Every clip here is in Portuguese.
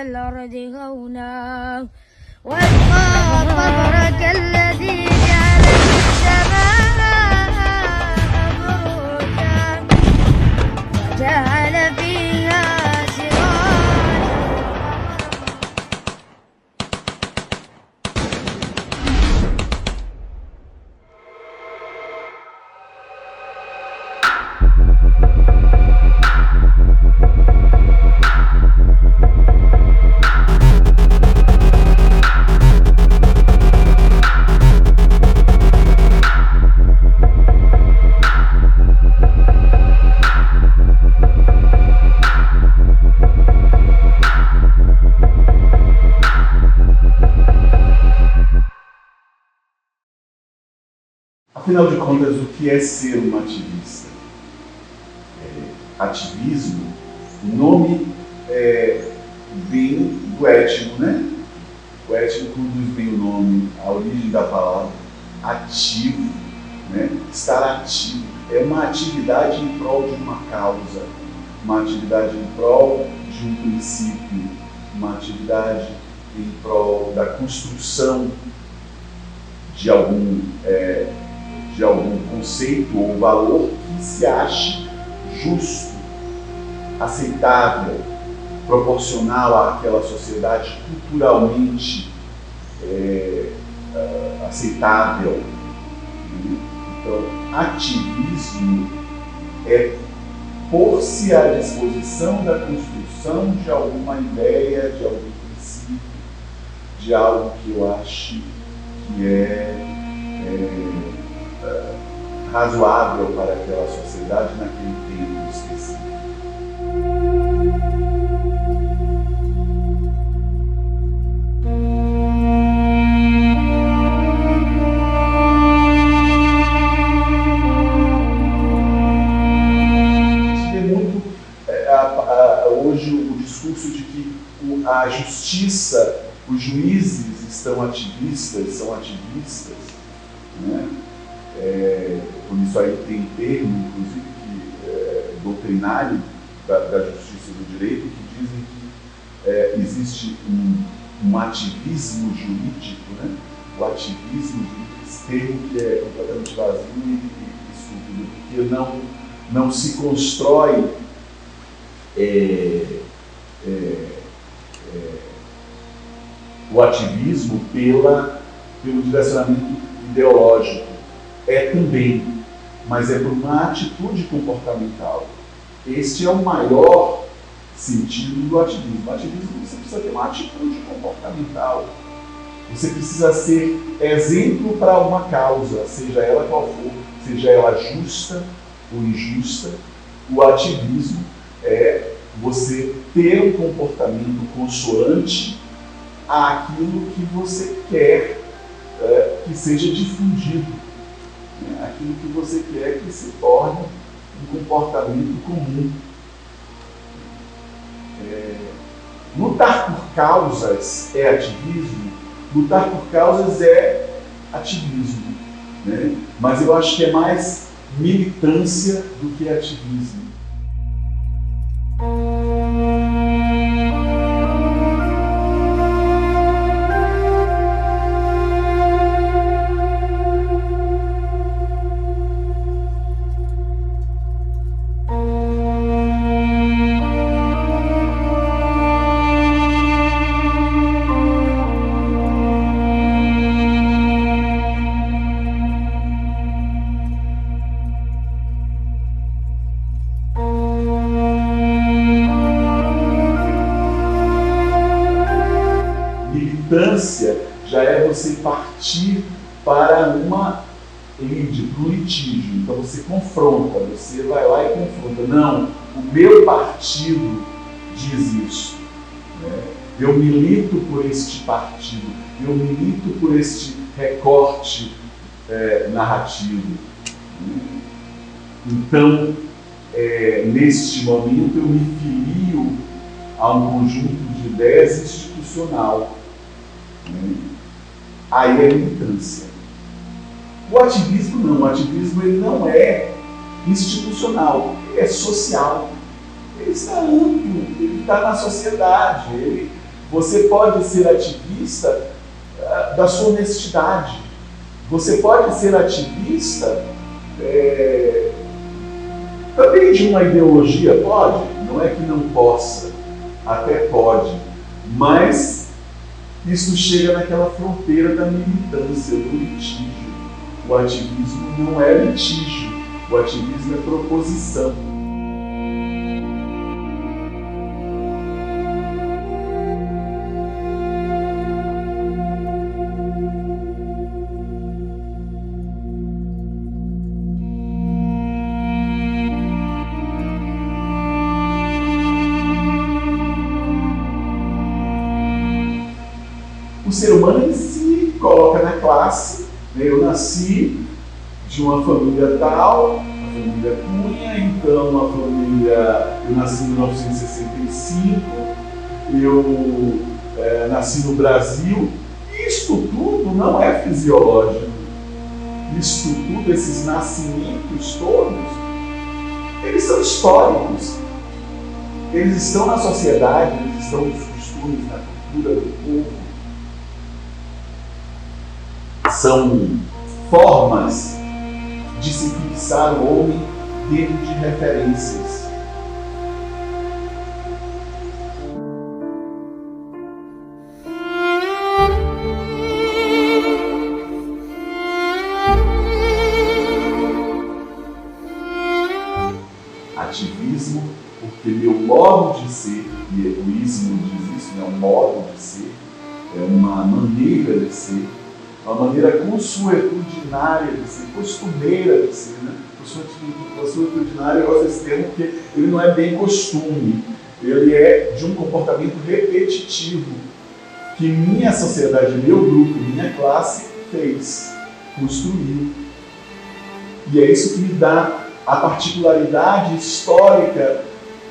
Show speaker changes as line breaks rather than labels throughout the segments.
الأرض هونا واتقى قبرك الذي جعل في السماء بروجا وجعل فيها سراجا
Afinal de contas, o que é ser um ativista? Ativismo, o nome vem do étimo, né? O étimo conduz bem o nome, a origem da palavra, ativo, né? Estar ativo. É uma atividade em prol de uma causa, uma atividade em prol de um princípio, uma atividade em prol da construção de algum conceito ou valor que se ache justo, aceitável, proporcional àquela sociedade, culturalmente aceitável. Então, ativismo é pôr-se à disposição da construção de alguma ideia, de algum princípio, de algo que eu acho que é razoável para aquela sociedade naquele tempo específico. A gente vê muito hoje o discurso de que a justiça, os juízes são ativistas, né? Por isso aí tem termo, inclusive, doutrinário da justiça e do direito, que dizem que existe um ativismo jurídico, né? O ativismo jurídico, esse termo que é completamente vazio e estúpido, porque não se constrói o ativismo pelo direcionamento ideológico. É também, mas é por uma atitude comportamental. Este é o maior sentido do ativismo. O ativismo, você precisa ter uma atitude comportamental. Você precisa ser exemplo para uma causa, seja ela qual for, seja ela justa ou injusta. O ativismo é você ter um comportamento consoante àquilo que você quer que seja difundido. Aquilo que você quer que se torne um comportamento comum. Lutar por causas é ativismo, lutar por causas é ativismo, né? Mas eu acho que é mais militância do que ativismo. Militância já é você partir para um litígio. Então você confronta, você vai lá e confronta. Não, o meu partido diz isso, né? Eu milito por este partido, eu milito por este recorte narrativo. Então, neste momento, eu me filio a um conjunto de ideias institucional. Aí é militância. O ativismo não. O ativismo ele não é institucional, ele é social. Ele está amplo, ele está na sociedade, ele Você pode ser ativista da sua honestidade. Você pode ser ativista também de uma ideologia, pode. Não é que não possa, até pode. Mas isso chega naquela fronteira da militância, do litígio. O ativismo não é litígio, o ativismo é proposição. O ser humano ele se coloca na classe, né? Eu nasci de uma família tal, a família Cunha, então eu nasci em 1965, eu nasci no Brasil. Isto tudo não é fisiológico. Isto tudo, esses nascimentos todos, eles são históricos. Eles estão na sociedade, eles estão nos costumes, na cultura do povo. São formas de se fixar o homem dentro de referências. Ativismo, porque meu modo de ser, e o ismo diz isso, é um modo de ser, é uma maneira de ser, uma maneira consuetudinária de ser, costumeira de ser, né? Consuetudinária, eu gosto desse termo porque ele não é bem costume, ele é de um comportamento repetitivo que minha sociedade, meu grupo, minha classe fez, construiu. E é isso que me dá a particularidade histórica,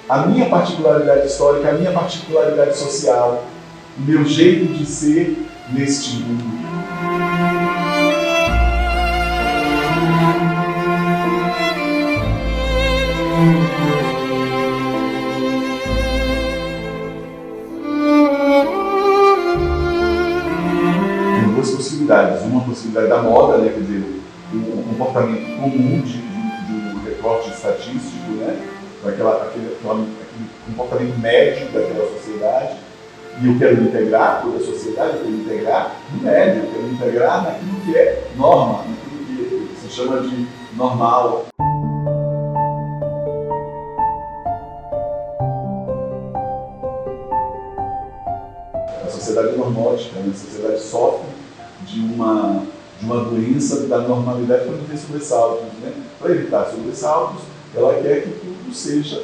a minha particularidade histórica, a minha particularidade social, o meu jeito de ser neste mundo. Tem duas possibilidades. Uma possibilidade da moda, né? Quer dizer, um comportamento comum de um recorte estatístico, né? Aquele comportamento médio daquela sociedade. E eu quero me integrar toda a sociedade, eu quero me integrar no médio, eu quero me integrar naquilo que é norma, naquilo que se chama de normal. A sociedade normótica, a sociedade sofre de uma doença da normalidade para não ter sobressaltos, né? Para evitar sobressaltos, ela quer que tudo seja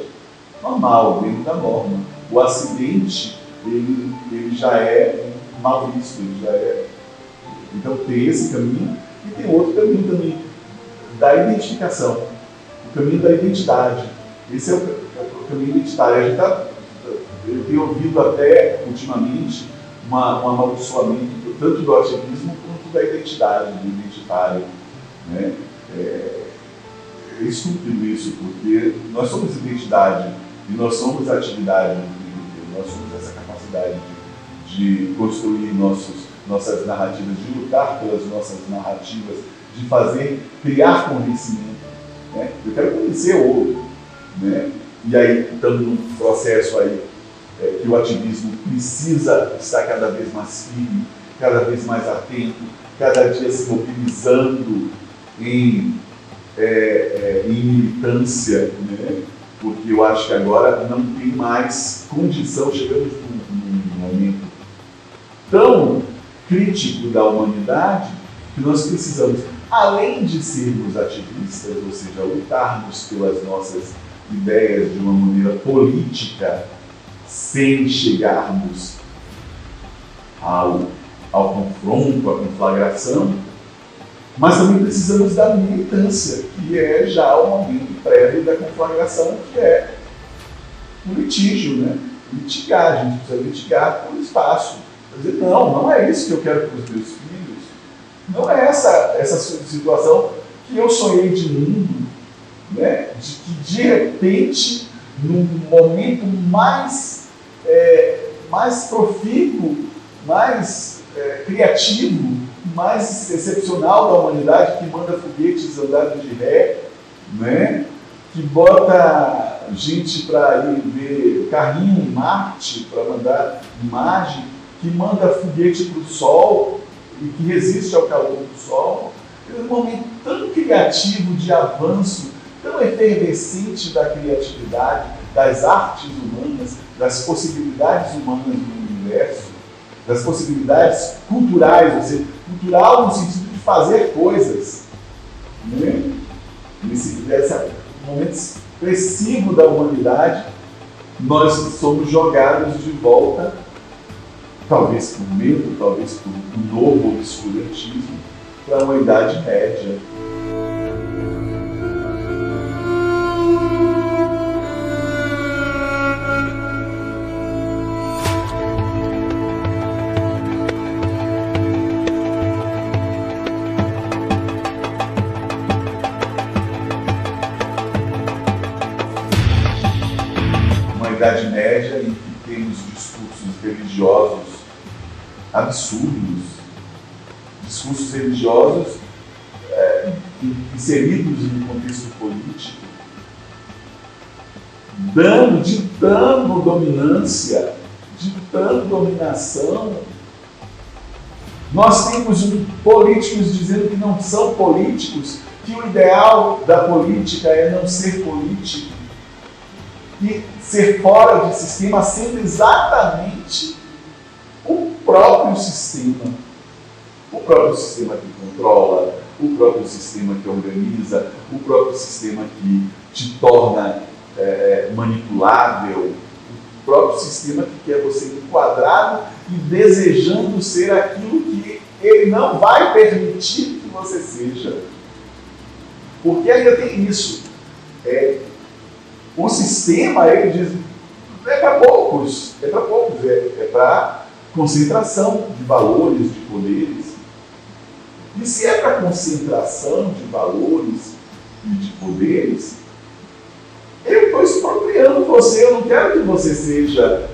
normal, dentro da norma. O acidente ele já é mal visto, ele já é. Então tem esse caminho e tem outro caminho também da identificação, o caminho da identidade. Esse é o caminho identitário. Eu tenho ouvido até ultimamente um amaldiçoamento tanto do ativismo quanto da identidade, do identitário, né? É estúpido isso, porque nós somos identidade e nós somos atividade. Nós somos essa capacidade de construir nossas narrativas, de lutar pelas nossas narrativas, de criar convencimento, né? Eu quero convencer o outro, né? E aí estamos num processo aí que o ativismo precisa estar cada vez mais firme, cada vez mais atento, cada dia se mobilizando em militância, né? Porque eu acho que agora não tem mais condição, chegamos num momento tão crítico da humanidade que nós precisamos, além de sermos ativistas, ou seja, lutarmos pelas nossas ideias de uma maneira política, sem chegarmos ao confronto, à conflagração, mas também precisamos da militância, que é já o momento prévio da conflagração, que é o litígio, né? Litigar, a gente precisa litigar por espaço. Dizer, não é isso que eu quero para os meus filhos, não é essa situação que eu sonhei de mundo, né? De que de repente, num momento mais mais profícuo, mais criativo, mais excepcional da humanidade, que manda foguetes andando de ré, né? Que bota gente para ir ver carrinho em Marte, para mandar imagem, que manda foguete para o Sol e que resiste ao calor do Sol. É um momento tão criativo de avanço, tão efervescente da criatividade, das artes humanas, das possibilidades humanas no universo, das possibilidades culturais, ou seja, cultural no sentido de fazer coisas. Né? Nesse momento expressivo da humanidade, nós somos jogados de volta, talvez por medo, talvez por um novo obscurantismo, para uma Idade Média. Idade Média, em que temos discursos religiosos absurdos, discursos religiosos inseridos em um contexto político, ditando dominância, ditando dominação. Nós temos políticos dizendo que não são políticos, que o ideal da política é não ser político, e ser fora de sistema, sendo exatamente o próprio sistema. O próprio sistema que controla, o próprio sistema que organiza, o próprio sistema que te torna manipulável, o próprio sistema que quer você enquadrado e desejando ser aquilo que ele não vai permitir que você seja. Porque ainda tem isso. O sistema, ele diz, é para poucos, é para concentração de valores, de poderes. E se é para concentração de valores e de poderes, eu estou expropriando você, eu não quero que você seja,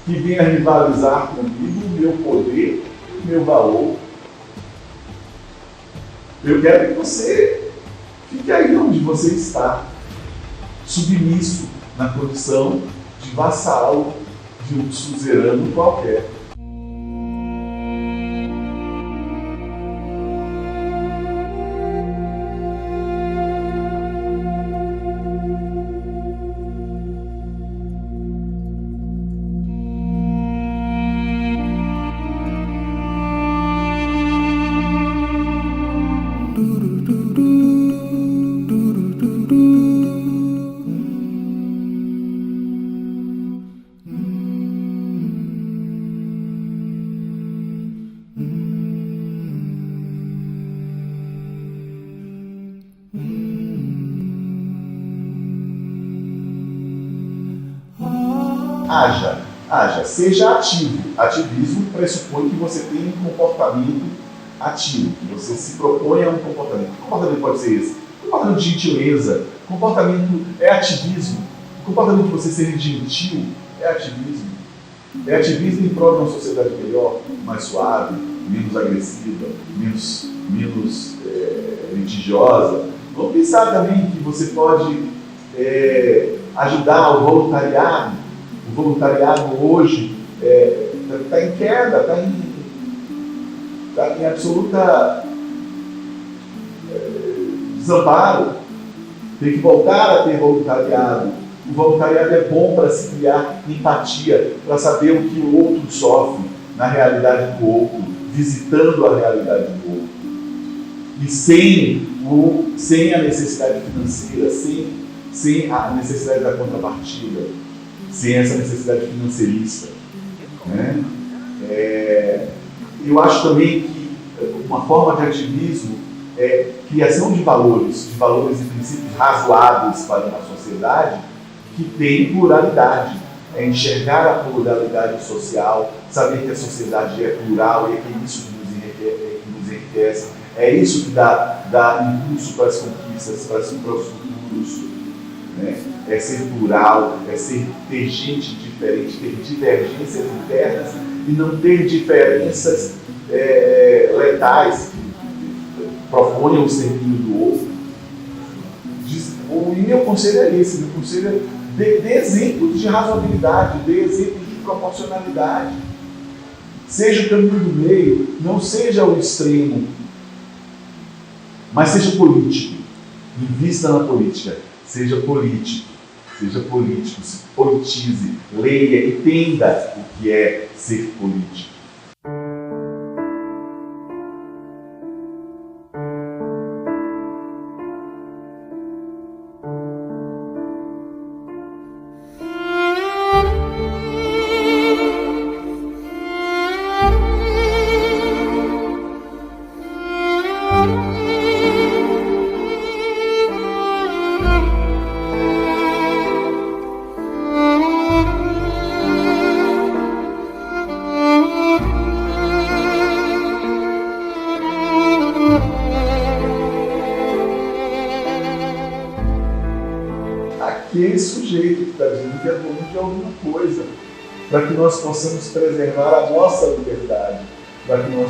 que venha rivalizar comigo o meu poder e o meu valor. Eu quero que você fique aí onde você está, submisso na condição de vassalo de um suzerano qualquer. Haja, seja ativo. Ativismo pressupõe que você tem um comportamento ativo, que você se propõe a um comportamento. Que comportamento pode ser esse? Comportamento de gentileza. Comportamento é ativismo. O comportamento de você ser gentil é ativismo. É ativismo em prol de uma sociedade melhor, mais suave, menos agressiva, menos litigiosa. Vamos pensar também que você pode ajudar o voluntariado. O voluntariado hoje está em queda, está em absoluta desamparo. Tem que voltar a ter voluntariado. O voluntariado é bom para se criar empatia, para saber o que o outro sofre na realidade do outro, visitando a realidade do outro. E sem a necessidade financeira, sem a necessidade da contrapartida, sem essa necessidade financeirista. Né? Eu acho também que uma forma de ativismo é criação de valores e princípios razoáveis para uma sociedade que tem pluralidade. É enxergar a pluralidade social, saber que a sociedade é plural e é isso que nos enriquece, é isso que dá impulso para as conquistas, para os futuros. Né? é ser plural, é ter gente diferente, ter divergências internas e não ter diferenças letais que proponham o extermínio do outro. E meu conselho é esse, meu conselho é dê exemplos de razoabilidade, dê exemplos de proporcionalidade. Seja o caminho do meio, não seja o extremo, mas seja político. Invista na política, seja político, se politize, leia, entenda o que é ser político. Aquele sujeito que está dizendo que é dono de alguma coisa, para que nós possamos preservar a nossa liberdade, para que nós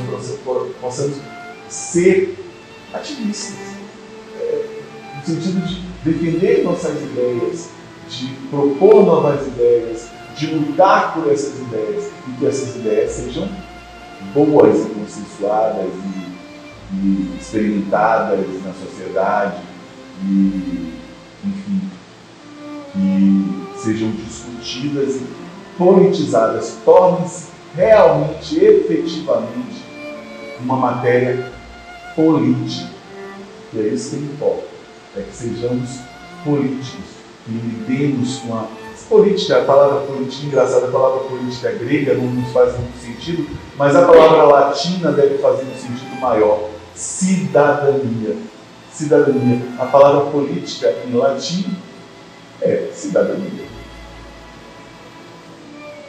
possamos ser ativistas, no sentido de defender nossas ideias, de propor novas ideias, de lutar por essas ideias, e que essas ideias sejam boas e consensuadas e experimentadas na sociedade, e, enfim, que sejam discutidas e politizadas, tornem-se realmente, efetivamente, uma matéria política. E é isso que importa, é que sejamos políticos, que lidemos com a política. A palavra política, engraçada, a palavra política grega não nos faz muito sentido, mas a palavra latina deve fazer um sentido maior: cidadania. Cidadania. A palavra política em latim é cidadania.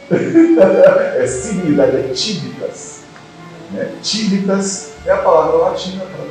É civilidade, é civitas. Civitas é a palavra latina para